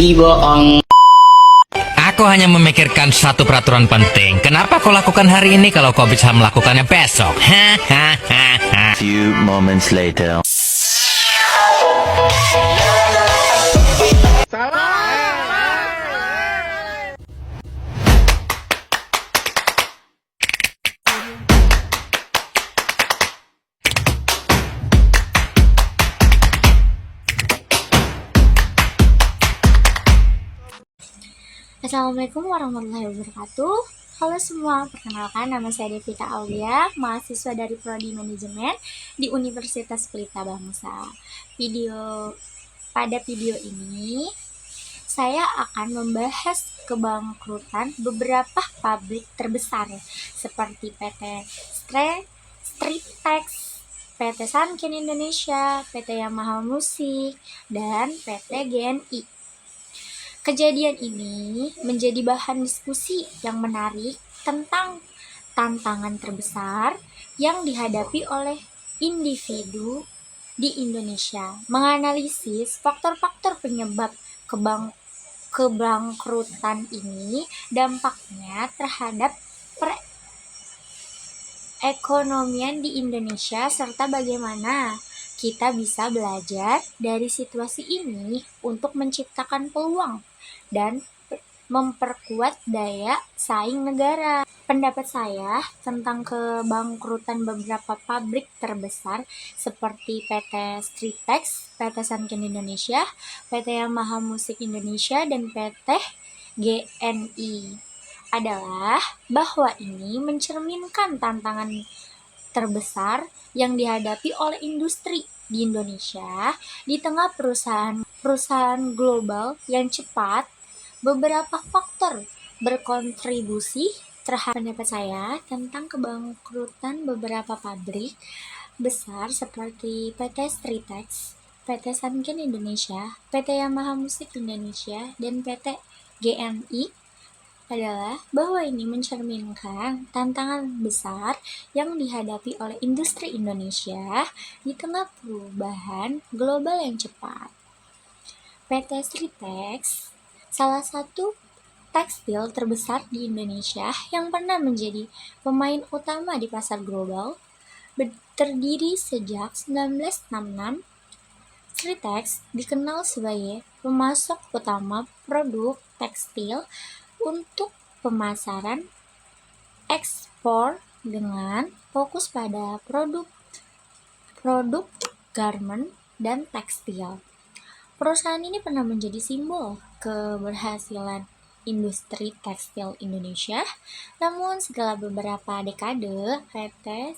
Dibohong. Aku hanya memikirkan satu peraturan penting. Kenapa kau lakukan hari ini kalau kau bisa melakukannya besok? Hahaha. Few moments later. Assalamualaikum warahmatullahi wabarakatuh. Halo semua, perkenalkan nama saya Devita Aulia, mahasiswa dari Prodi Manajemen di Universitas Pelita Bangsa. Pada video ini, saya akan membahas kebangkrutan beberapa pabrik terbesar seperti PT Stritex, PT Sanken Indonesia, PT Yamaha Musik, dan PT GNI. Kejadian ini menjadi bahan diskusi yang menarik tentang tantangan terbesar yang dihadapi oleh individu di Indonesia, menganalisis faktor-faktor penyebab kebangkrutan ini, dampaknya terhadap perekonomian di Indonesia, serta bagaimana kita bisa belajar dari situasi ini untuk menciptakan peluang dan memperkuat daya saing negara. Pendapat saya tentang kebangkrutan beberapa pabrik terbesar seperti PT Stritex, PT Sanken Indonesia, PT Yamaha Musik Indonesia, dan PT GNI adalah bahwa ini mencerminkan tantangan terbesar yang dihadapi oleh industri di Indonesia di tengah perusahaan global yang cepat. Beberapa faktor berkontribusi terhadap pendapat saya tentang kebangkrutan beberapa pabrik besar seperti PT Stritex, PT Sanken Indonesia, PT Yamaha Musik Indonesia, dan PT GNI adalah bahwa ini mencerminkan tantangan besar yang dihadapi oleh industri Indonesia di tengah perubahan global yang cepat. PT Stritex, salah satu tekstil terbesar di Indonesia yang pernah menjadi pemain utama di pasar global, terdiri sejak 1966. Stritex dikenal sebagai pemasok utama produk tekstil untuk pemasaran ekspor dengan fokus pada produk garment dan tekstil. Perusahaan ini pernah menjadi simbol keberhasilan industri tekstil Indonesia, namun setelah beberapa dekade, PT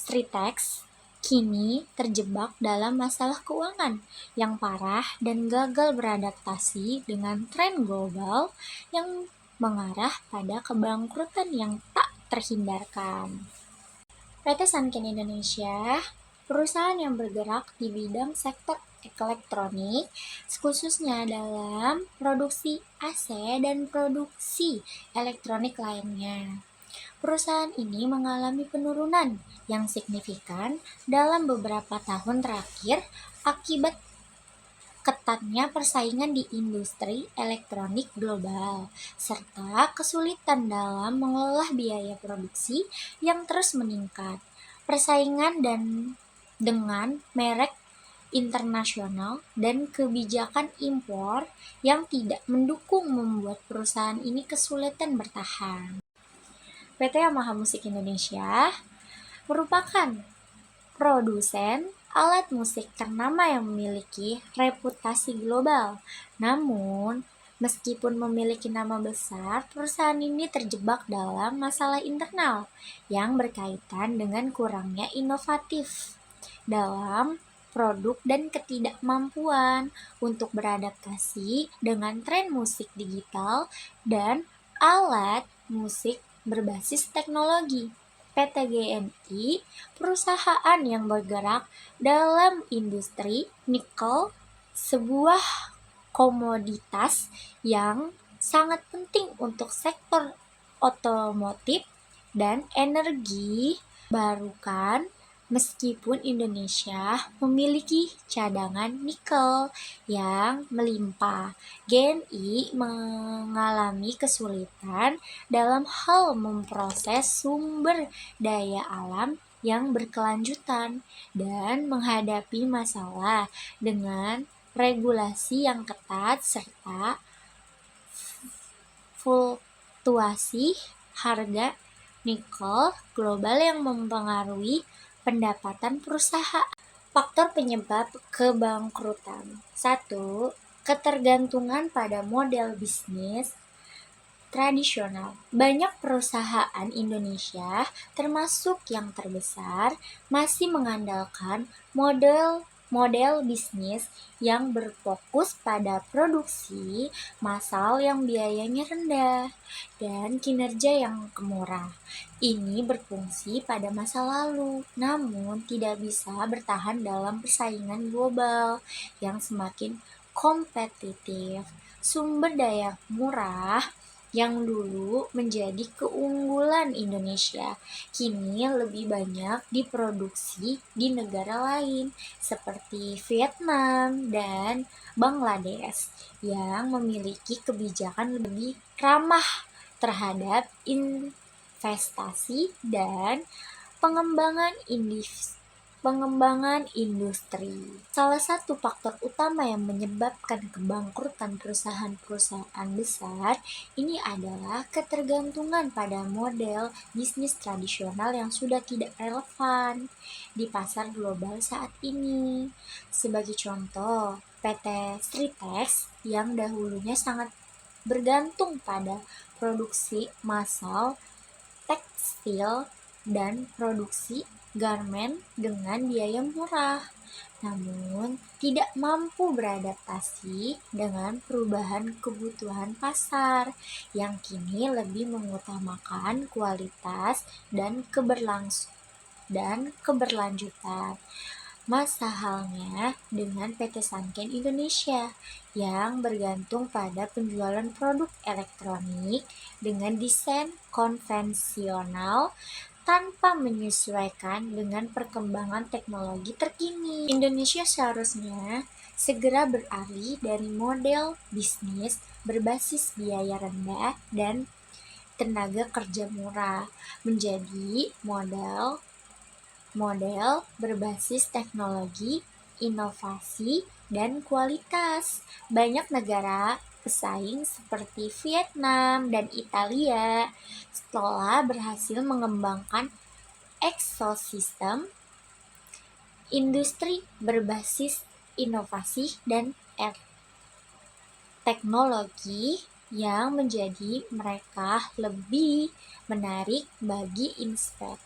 Stritex kini terjebak dalam masalah keuangan yang parah dan gagal beradaptasi dengan tren global yang mengarah pada kebangkrutan yang tak terhindarkan. PT Sanken Indonesia, perusahaan yang bergerak di bidang sektor elektronik, khususnya dalam produksi AC dan produksi elektronik lainnya. Perusahaan ini mengalami penurunan yang signifikan dalam beberapa tahun terakhir akibat ketatnya persaingan di industri elektronik global, serta kesulitan dalam mengelola biaya produksi yang terus meningkat. Persaingan dengan merek internasional dan kebijakan impor yang tidak mendukung membuat perusahaan ini kesulitan bertahan. PT Yamaha Musik Indonesia merupakan produsen alat musik ternama yang memiliki reputasi global. Namun, meskipun memiliki nama besar, perusahaan ini terjebak dalam masalah internal yang berkaitan dengan kurangnya inovatif dalam produk dan ketidakmampuan untuk beradaptasi dengan tren musik digital dan alat musik berbasis teknologi. PT GNI, perusahaan yang bergerak dalam industri nikel, sebuah komoditas yang sangat penting untuk sektor otomotif dan energi barukan, Meskipun Indonesia memiliki cadangan nikel yang melimpah, GNI mengalami kesulitan dalam hal memproses sumber daya alam yang berkelanjutan dan menghadapi masalah dengan regulasi yang ketat serta fluktuasi harga nikel global yang mempengaruhi pendapatan perusahaan. Faktor penyebab kebangkrutan. 1. Ketergantungan pada model bisnis tradisional. Banyak perusahaan Indonesia, termasuk yang terbesar, masih mengandalkan model bisnis yang berfokus pada produksi massal yang biayanya rendah dan kinerja yang murah. Ini berfungsi pada masa lalu, namun tidak bisa bertahan dalam persaingan global yang semakin kompetitif. Sumber daya murah yang dulu menjadi keunggulan Indonesia, kini lebih banyak diproduksi di negara lain seperti Vietnam dan Bangladesh yang memiliki kebijakan lebih ramah terhadap investasi dan pengembangan industri. Salah satu faktor utama yang menyebabkan kebangkrutan perusahaan-perusahaan besar ini adalah ketergantungan pada model bisnis tradisional yang sudah tidak relevan di pasar global saat ini. Sebagai contoh, PT Stritex yang dahulunya sangat bergantung pada produksi massal tekstil dan produksi garmen dengan biaya murah, namun tidak mampu beradaptasi dengan perubahan kebutuhan pasar yang kini lebih mengutamakan kualitas dan keberlanjutan. Masa halnya dengan PT Sanken Indonesia yang bergantung pada penjualan produk elektronik dengan desain konvensional tanpa menyesuaikan dengan perkembangan teknologi terkini. Indonesia seharusnya segera beralih dari model bisnis berbasis biaya rendah dan tenaga kerja murah menjadi model berbasis teknologi, inovasi, dan kualitas. Banyak negara pesaing seperti Vietnam dan Italia telah berhasil mengembangkan ekosistem industri berbasis inovasi dan teknologi yang menjadi mereka lebih menarik bagi investor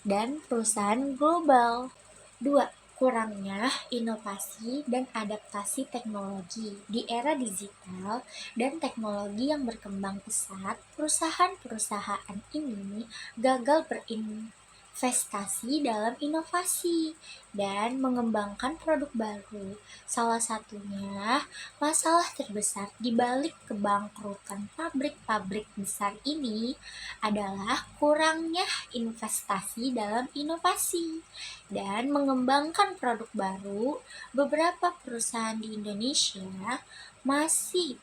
dan perusahaan global. 2. Kurangnya inovasi dan adaptasi teknologi. Di era digital dan teknologi yang berkembang pesat, perusahaan-perusahaan ini gagal berinvestasi dalam inovasi dan mengembangkan produk baru. Salah satunya, masalah terbesar di balik kebangkrutan pabrik-pabrik besar ini adalah kurangnya investasi dalam inovasi dan mengembangkan produk baru. Beberapa perusahaan di Indonesia masih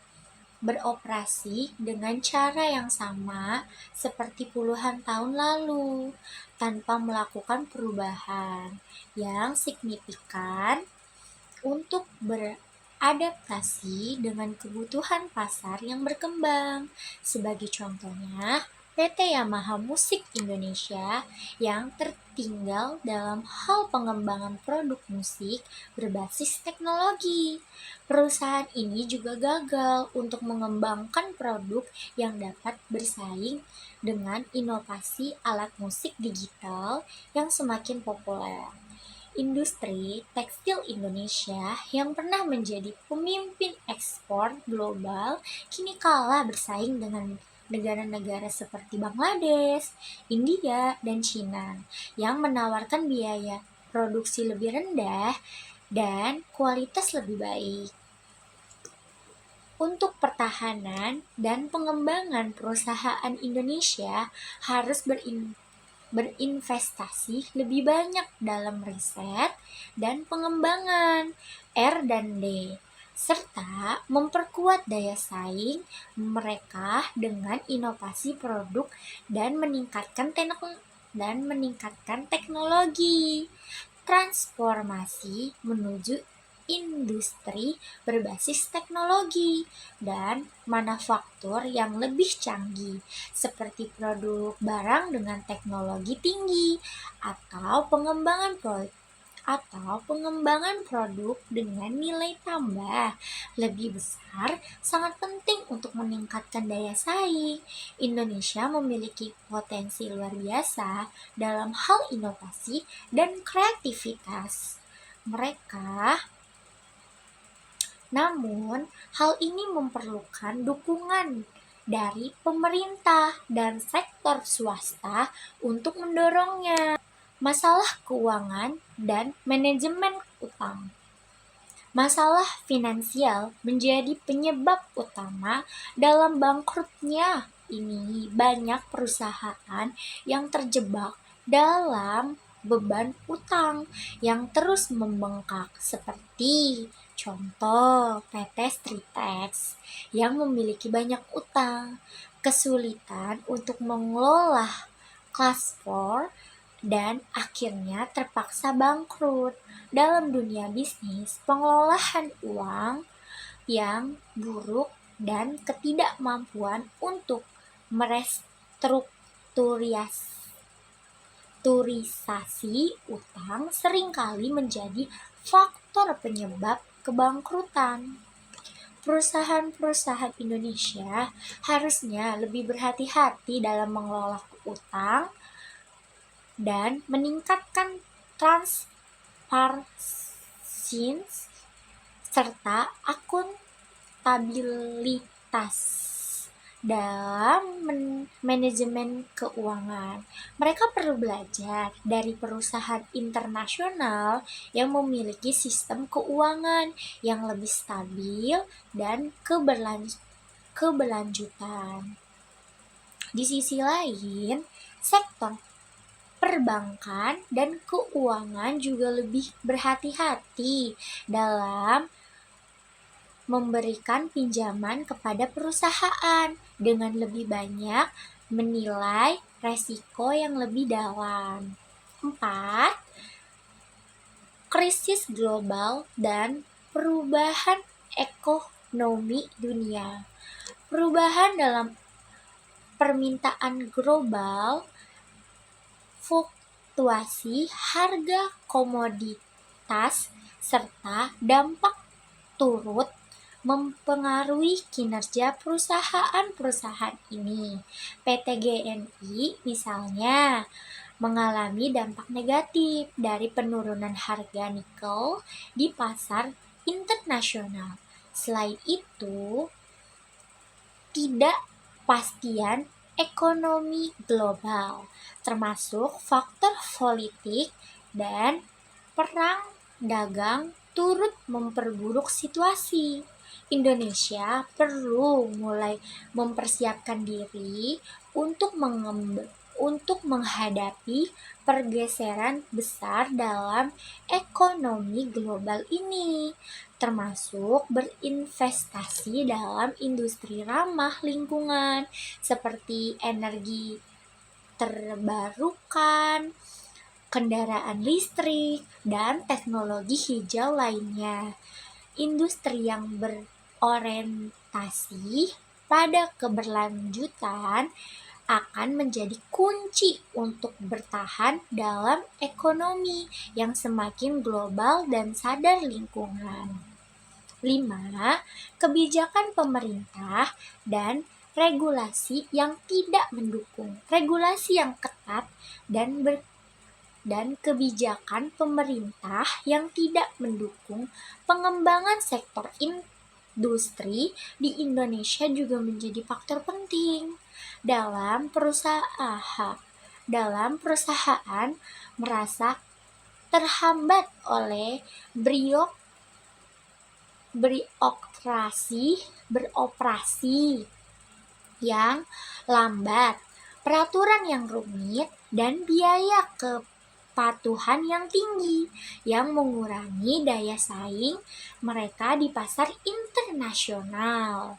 beroperasi dengan cara yang sama seperti puluhan tahun lalu, tanpa melakukan perubahan yang signifikan untuk beradaptasi dengan kebutuhan pasar yang berkembang. Sebagai contohnya, PT Yamaha Musik Indonesia yang tertinggal dalam hal pengembangan produk musik berbasis teknologi. Perusahaan ini juga gagal untuk mengembangkan produk yang dapat bersaing dengan inovasi alat musik digital yang semakin populer. Industri tekstil Indonesia yang pernah menjadi pemimpin ekspor global kini kalah bersaing dengan negara-negara seperti Bangladesh, India, dan China yang menawarkan biaya produksi lebih rendah dan kualitas lebih baik. Untuk pertahanan dan pengembangan perusahaan Indonesia harus berinvestasi berinvestasi lebih banyak dalam riset dan pengembangan R&D, serta memperkuat daya saing mereka dengan inovasi produk dan meningkatkan teknologi. Transformasi menuju industri berbasis teknologi dan manufaktur yang lebih canggih, seperti produk barang dengan teknologi tinggi atau pengembangan produk dengan nilai tambah lebih besar sangat penting untuk meningkatkan daya saing. Indonesia memiliki potensi luar biasa dalam hal inovasi dan kreativitas mereka. Namun, hal ini memerlukan dukungan dari pemerintah dan sektor swasta untuk mendorongnya. Masalah keuangan dan manajemen utang. Masalah finansial menjadi penyebab utama dalam bangkrutnya ini banyak perusahaan yang terjebak dalam beban utang yang terus membengkak, seperti contoh PT Stritex yang memiliki banyak utang, kesulitan untuk mengelola cash flow, dan akhirnya terpaksa bangkrut. Dalam dunia bisnis, pengelolaan uang yang buruk dan ketidakmampuan untuk merestrukturisasi utang seringkali menjadi faktor penyebab kebangkrutan. Perusahaan-perusahaan Indonesia harusnya lebih berhati-hati dalam mengelola utang dan meningkatkan transparansi serta akuntabilitas dalam manajemen keuangan. Mereka perlu belajar dari perusahaan internasional yang memiliki sistem keuangan yang lebih stabil dan keberlanjutan. Di sisi lain, sektor perbankan dan keuangan juga lebih berhati-hati dalam memberikan pinjaman kepada perusahaan dengan lebih banyak menilai resiko yang lebih dalam. 4. Krisis global dan perubahan ekonomi dunia. Perubahan dalam permintaan global, fluktuasi harga komoditas, serta dampak turut mempengaruhi kinerja perusahaan-perusahaan ini. PT GNI misalnya mengalami dampak negatif dari penurunan harga nikel di pasar internasional. Selain itu, tidak pastian ekonomi global, termasuk faktor politik dan perang dagang, turut memperburuk situasi. Indonesia perlu mulai mempersiapkan diri untuk menghadapi pergeseran besar dalam ekonomi global ini, termasuk berinvestasi dalam industri ramah lingkungan seperti energi terbarukan, kendaraan listrik, dan teknologi hijau lainnya. Industri yang berorientasi pada keberlanjutan akan menjadi kunci untuk bertahan dalam ekonomi yang semakin global dan sadar lingkungan. 5. Kebijakan pemerintah dan regulasi yang tidak mendukung. Regulasi yang ketat dan kebijakan pemerintah yang tidak mendukung pengembangan sektor industri di Indonesia juga menjadi faktor penting. Dalam perusahaan merasa terhambat oleh beroperasi yang lambat, peraturan yang rumit, dan biaya kepatuhan yang tinggi yang mengurangi daya saing mereka di pasar internasional.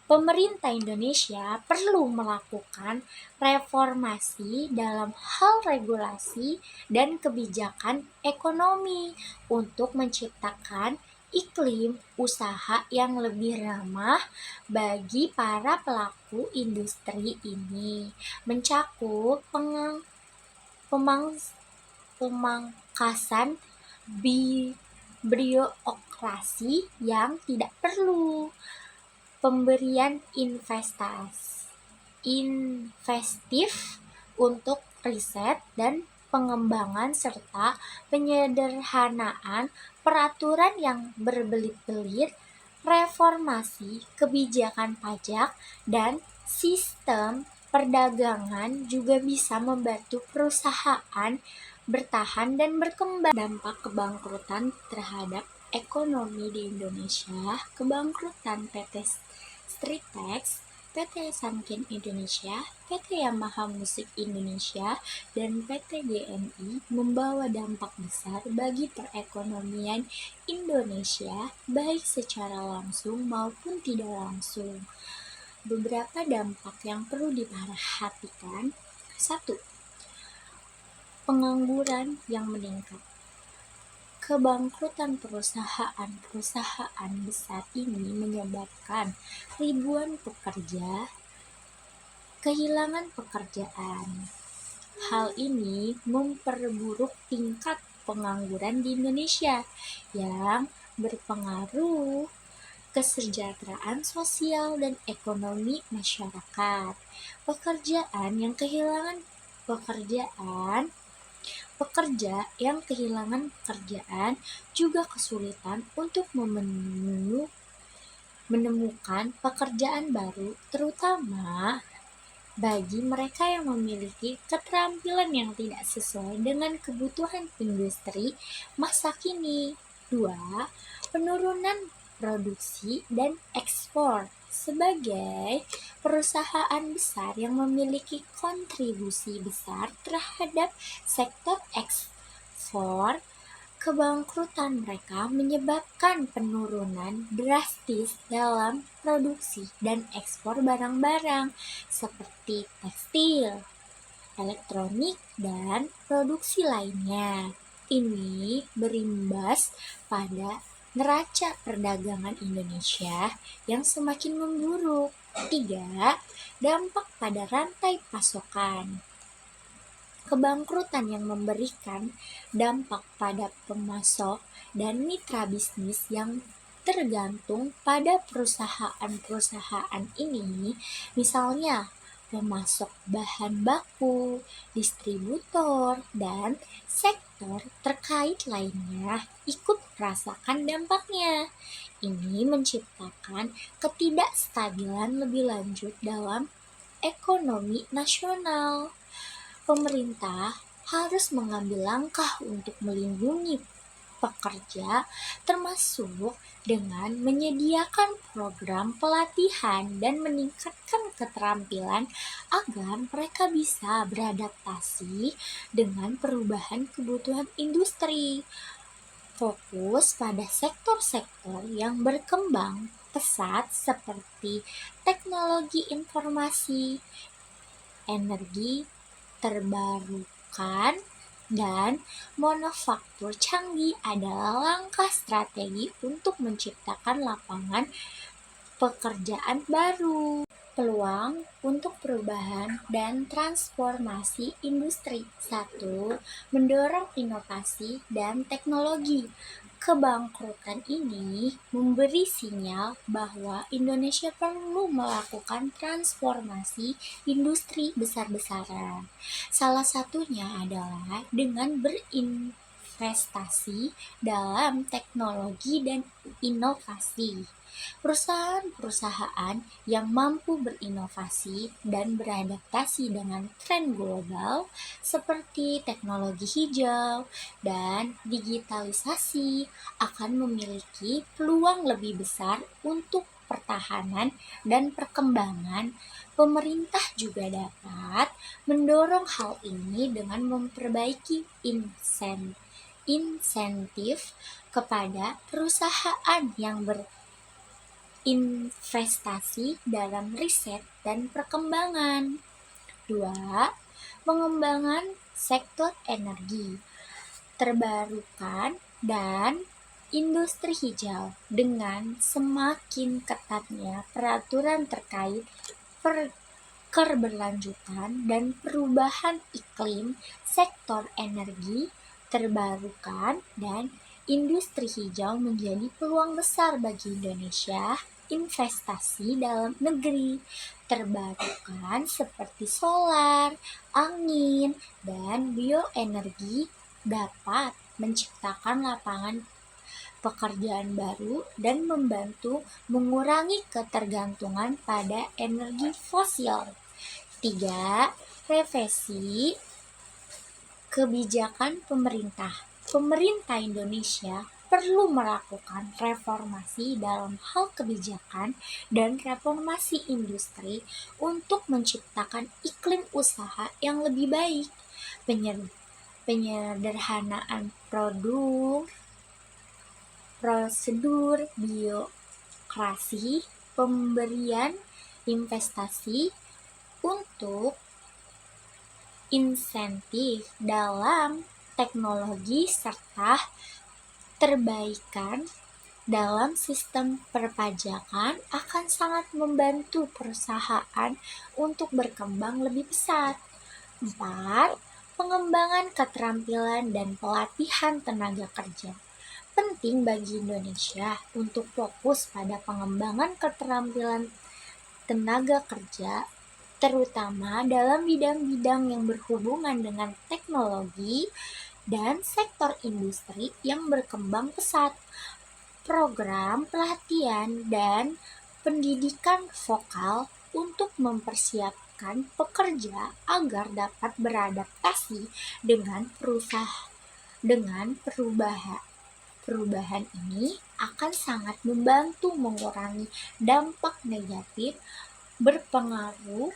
Pemerintah Indonesia perlu melakukan reformasi dalam hal regulasi dan kebijakan ekonomi untuk menciptakan iklim usaha yang lebih ramah bagi para pelaku industri ini, mencakup pemangkasan birokrasi yang tidak perlu, pemberian investif untuk riset dan pengembangan serta penyederhanaan peraturan yang berbelit-belit, reformasi kebijakan pajak dan sistem perdagangan juga bisa membantu perusahaan bertahan dan berkembang. Dampak kebangkrutan terhadap ekonomi di Indonesia. Kebangkrutan PT Stritex, PT Sanken Indonesia, PT Yamaha Musik Indonesia, dan PT GMI membawa dampak besar bagi perekonomian Indonesia, baik secara langsung maupun tidak langsung. Beberapa dampak yang perlu diperhatikan. 1. Pengangguran yang meningkat. Kebangkrutan perusahaan besar ini menyebabkan ribuan pekerja kehilangan pekerjaan. Hal ini memperburuk tingkat pengangguran di Indonesia yang berpengaruh kesejahteraan sosial dan ekonomi masyarakat. Pekerja yang kehilangan pekerjaan juga kesulitan untuk menemukan pekerjaan baru, terutama bagi mereka yang memiliki keterampilan yang tidak sesuai dengan kebutuhan industri masa kini. 2. Penurunan produksi dan ekspor. Sebagai perusahaan besar yang memiliki kontribusi besar terhadap sektor ekspor, kebangkrutan mereka menyebabkan penurunan drastis dalam produksi dan ekspor barang-barang seperti tekstil, elektronik, dan produksi lainnya. Ini berimbas pada neraca perdagangan Indonesia yang semakin memburuk. 3. Dampak pada rantai pasokan. Kebangkrutan yang memberikan dampak pada pemasok dan mitra bisnis yang tergantung pada perusahaan-perusahaan ini, misalnya pemasok bahan baku, distributor, dan sektor terkait lainnya ikut merasakan dampaknya. Ini menciptakan ketidakstabilan lebih lanjut dalam ekonomi nasional. Pemerintah harus mengambil langkah untuk melindungi pekerja, termasuk dengan menyediakan program pelatihan dan meningkatkan keterampilan agar mereka bisa beradaptasi dengan perubahan kebutuhan industri. Fokus pada sektor-sektor yang berkembang pesat seperti teknologi informasi, energi terbarukan, dan manufaktur canggih adalah langkah strategi untuk menciptakan lapangan pekerjaan baru. Peluang untuk perubahan dan transformasi industri. 1. Mendorong inovasi dan teknologi. Kebangkrutan ini memberi sinyal bahwa Indonesia perlu melakukan transformasi industri besar-besaran. Salah satunya adalah dengan berinvestasi dalam teknologi dan inovasi. Perusahaan-perusahaan yang mampu berinovasi dan beradaptasi dengan tren global seperti teknologi hijau dan digitalisasi akan memiliki peluang lebih besar untuk pertahanan dan perkembangan, pemerintah juga dapat mendorong hal ini dengan memperbaiki insentif kepada perusahaan yang berinvestasi dalam riset dan perkembangan. 2. Pengembangan sektor energi terbarukan dan industri hijau dengan semakin ketatnya peraturan terkait keberlanjutan dan perubahan iklim, sektor energi terbarukan dan industri hijau menjadi peluang besar bagi Indonesia. Investasi dalam negeri terbarukan seperti solar, angin, dan bioenergi dapat menciptakan lapangan pekerjaan baru dan membantu mengurangi ketergantungan pada energi fosil. 3. Revisi kebijakan pemerintah. Pemerintah Indonesia perlu melakukan reformasi dalam hal kebijakan dan reformasi industri untuk menciptakan iklim usaha yang lebih baik. Penyederhanaan prosedur birokrasi, pemberian investasi untuk insentif dalam teknologi serta perbaikan dalam sistem perpajakan akan sangat membantu perusahaan untuk berkembang lebih pesat. 4. Pengembangan keterampilan dan pelatihan tenaga kerja. Penting bagi Indonesia untuk fokus pada pengembangan keterampilan tenaga kerja, terutama dalam bidang-bidang yang berhubungan dengan teknologi dan sektor industri yang berkembang pesat. Program pelatihan dan pendidikan vokal untuk mempersiapkan pekerja agar dapat beradaptasi dengan perubahan ini akan sangat membantu mengurangi dampak negatif berpengaruh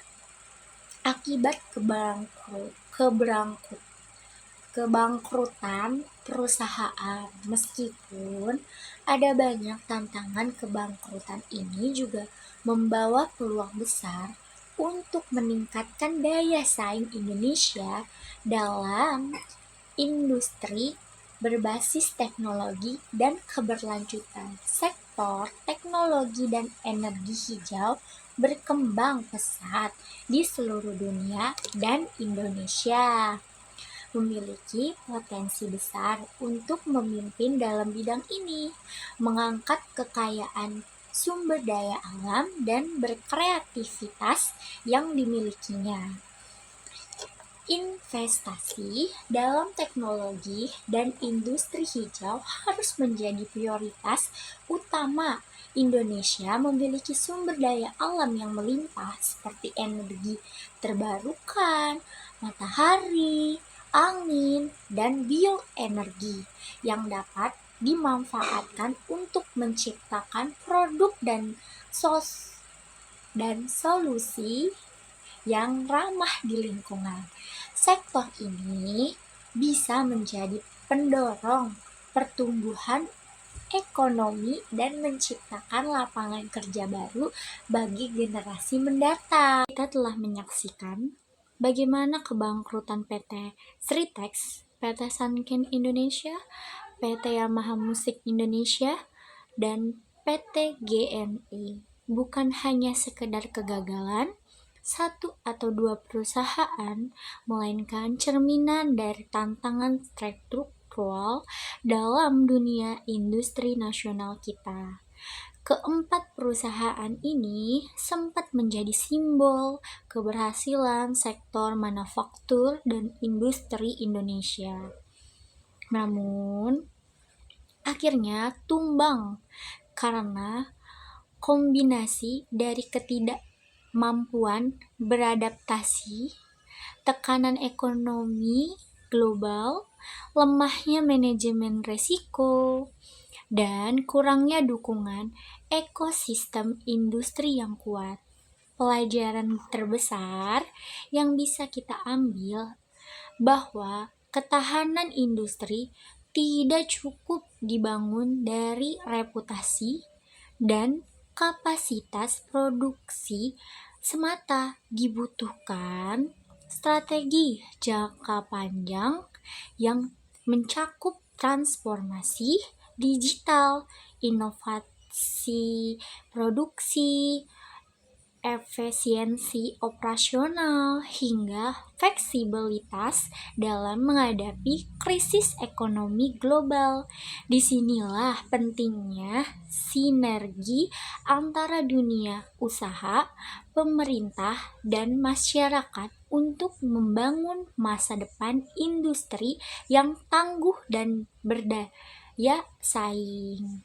akibat kebangkrutan perusahaan. Meskipun ada banyak tantangan, kebangkrutan ini juga membawa peluang besar untuk meningkatkan daya saing Indonesia dalam industri berbasis teknologi dan keberlanjutan. Sektor teknologi dan energi hijau berkembang pesat di seluruh dunia dan Indonesia memiliki potensi besar untuk memimpin dalam bidang ini, mengangkat kekayaan sumber daya alam dan berkreativitas yang dimilikinya. Investasi dalam teknologi dan industri hijau harus menjadi prioritas utama. Indonesia memiliki sumber daya alam yang melimpah seperti energi terbarukan, matahari, angin, dan bioenergi yang dapat dimanfaatkan untuk menciptakan produk dan solusi yang ramah di lingkungan. Sektor ini bisa menjadi pendorong pertumbuhan ekonomi dan menciptakan lapangan kerja baru bagi generasi mendatang. Kita telah menyaksikan bagaimana kebangkrutan PT Sritex, PT Sanken Indonesia, PT Yamaha Musik Indonesia, dan PT GNI bukan hanya sekedar kegagalan satu atau dua perusahaan, melainkan cerminan dari tantangan struktural dalam dunia industri nasional kita. Keempat perusahaan ini sempat menjadi simbol keberhasilan sektor manufaktur dan industri Indonesia. Namun, akhirnya tumbang karena kombinasi dari ketidakmampuan beradaptasi, tekanan ekonomi global, lemahnya manajemen resiko, dan kurangnya dukungan ekosistem industri yang kuat. Pelajaran terbesar yang bisa kita ambil bahwa ketahanan industri tidak cukup dibangun dari reputasi dan kapasitas produksi semata, dibutuhkan strategi jangka panjang yang mencakup transformasi digital, inovasi produksi, efisiensi operasional, hingga fleksibilitas dalam menghadapi krisis ekonomi global. Disinilah pentingnya sinergi antara dunia usaha, pemerintah, dan masyarakat untuk membangun masa depan industri yang tangguh dan berdaya saing.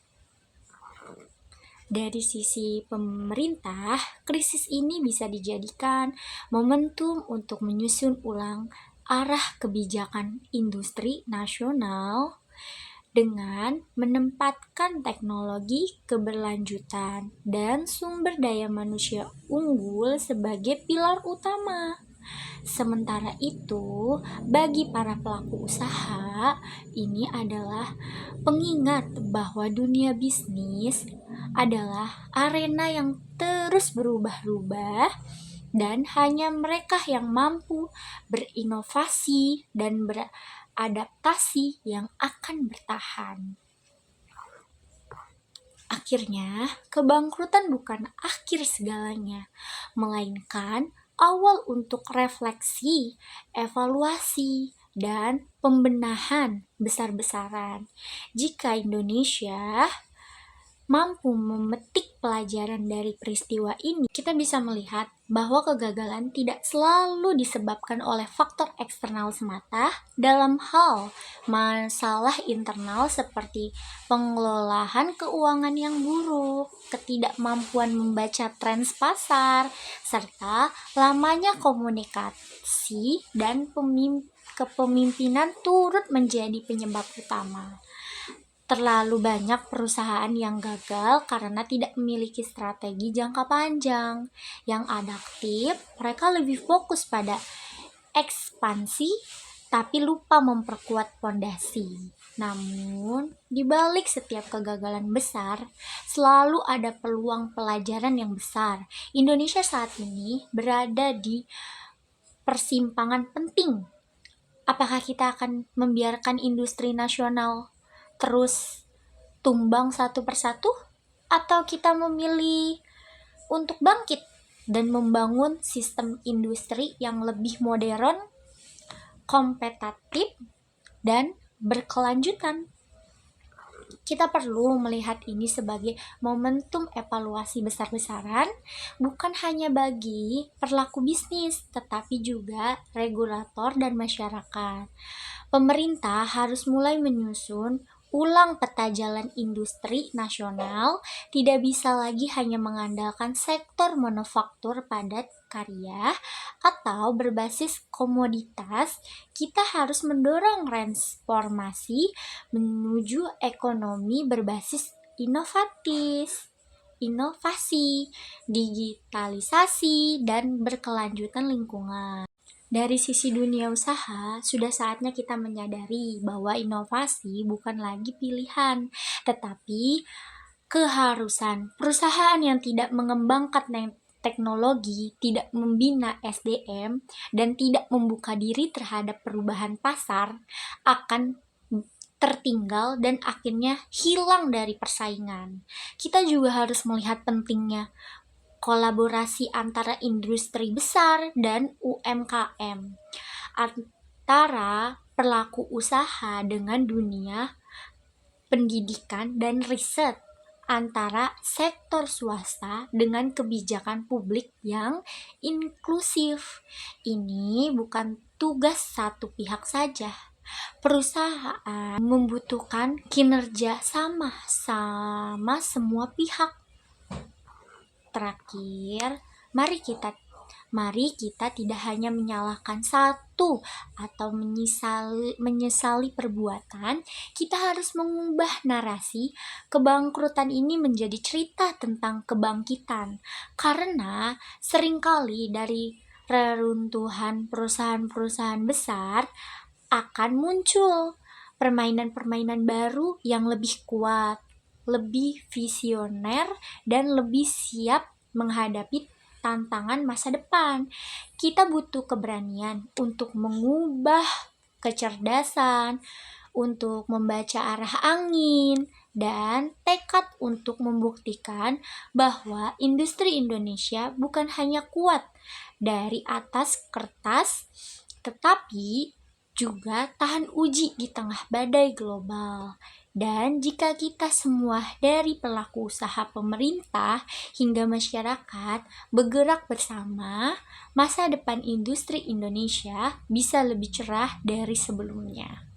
Dari sisi pemerintah, krisis ini bisa dijadikan momentum untuk menyusun ulang arah kebijakan industri nasional dengan menempatkan teknologi keberlanjutan dan sumber daya manusia unggul sebagai pilar utama. Sementara itu, bagi para pelaku usaha, ini adalah pengingat bahwa dunia bisnis adalah arena yang terus berubah-ubah dan hanya mereka yang mampu berinovasi dan beradaptasi yang akan bertahan. Akhirnya, kebangkrutan bukan akhir segalanya, melainkan awal untuk refleksi, evaluasi, dan pembenahan besar-besaran. Jika Indonesia mampu memetik pelajaran dari peristiwa ini, kita bisa melihat bahwa kegagalan tidak selalu disebabkan oleh faktor eksternal semata dalam hal masalah internal seperti pengelolaan keuangan yang buruk, ketidakmampuan membaca tren pasar, serta lamanya komunikasi dan kepemimpinan turut menjadi penyebab utama. Terlalu banyak perusahaan yang gagal karena tidak memiliki strategi jangka panjang yang adaptif. Mereka lebih fokus pada ekspansi tapi lupa memperkuat fondasi. Namun, di balik setiap kegagalan besar, selalu ada peluang pelajaran yang besar. Indonesia saat ini berada di persimpangan penting. Apakah kita akan membiarkan industri nasional terus tumbang satu persatu, atau kita memilih untuk bangkit dan membangun sistem industri yang lebih modern, kompetitif, dan berkelanjutan? Kita perlu melihat ini sebagai momentum evaluasi besar-besaran, bukan hanya bagi pelaku bisnis, tetapi juga regulator dan masyarakat. Pemerintah harus mulai menyusun ulang peta jalan industri nasional, tidak bisa lagi hanya mengandalkan sektor manufaktur padat karya atau berbasis komoditas. Kita harus mendorong transformasi menuju ekonomi berbasis inovasi, digitalisasi, dan berkelanjutan lingkungan. Dari sisi dunia usaha, sudah saatnya kita menyadari bahwa inovasi bukan lagi pilihan, tetapi keharusan. Perusahaan yang tidak mengembangkan teknologi, tidak membina SDM, dan tidak membuka diri terhadap perubahan pasar akan tertinggal dan akhirnya hilang dari persaingan. Kita juga harus melihat pentingnya kolaborasi antara industri besar dan UMKM, antara pelaku usaha dengan dunia pendidikan dan riset, antara sektor swasta dengan kebijakan publik yang inklusif. Ini bukan tugas satu pihak saja. Perusahaan membutuhkan kinerja sama semua pihak. Terakhir, mari kita Mari kita tidak hanya menyalahkan satu atau menyesali perbuatan, kita harus mengubah narasi kebangkrutan ini menjadi cerita tentang kebangkitan. Karena seringkali dari reruntuhan perusahaan-perusahaan besar akan muncul permainan-permainan baru yang lebih kuat, lebih visioner, dan lebih siap menghadapi tantangan masa depan. Kita butuh keberanian untuk mengubah kecerdasan, untuk membaca arah angin, dan tekad untuk membuktikan bahwa industri Indonesia bukan hanya kuat dari atas kertas, tetapi juga tahan uji di tengah badai global. Dan jika kita semua dari pelaku usaha pemerintah hingga masyarakat bergerak bersama, masa depan industri Indonesia bisa lebih cerah dari sebelumnya.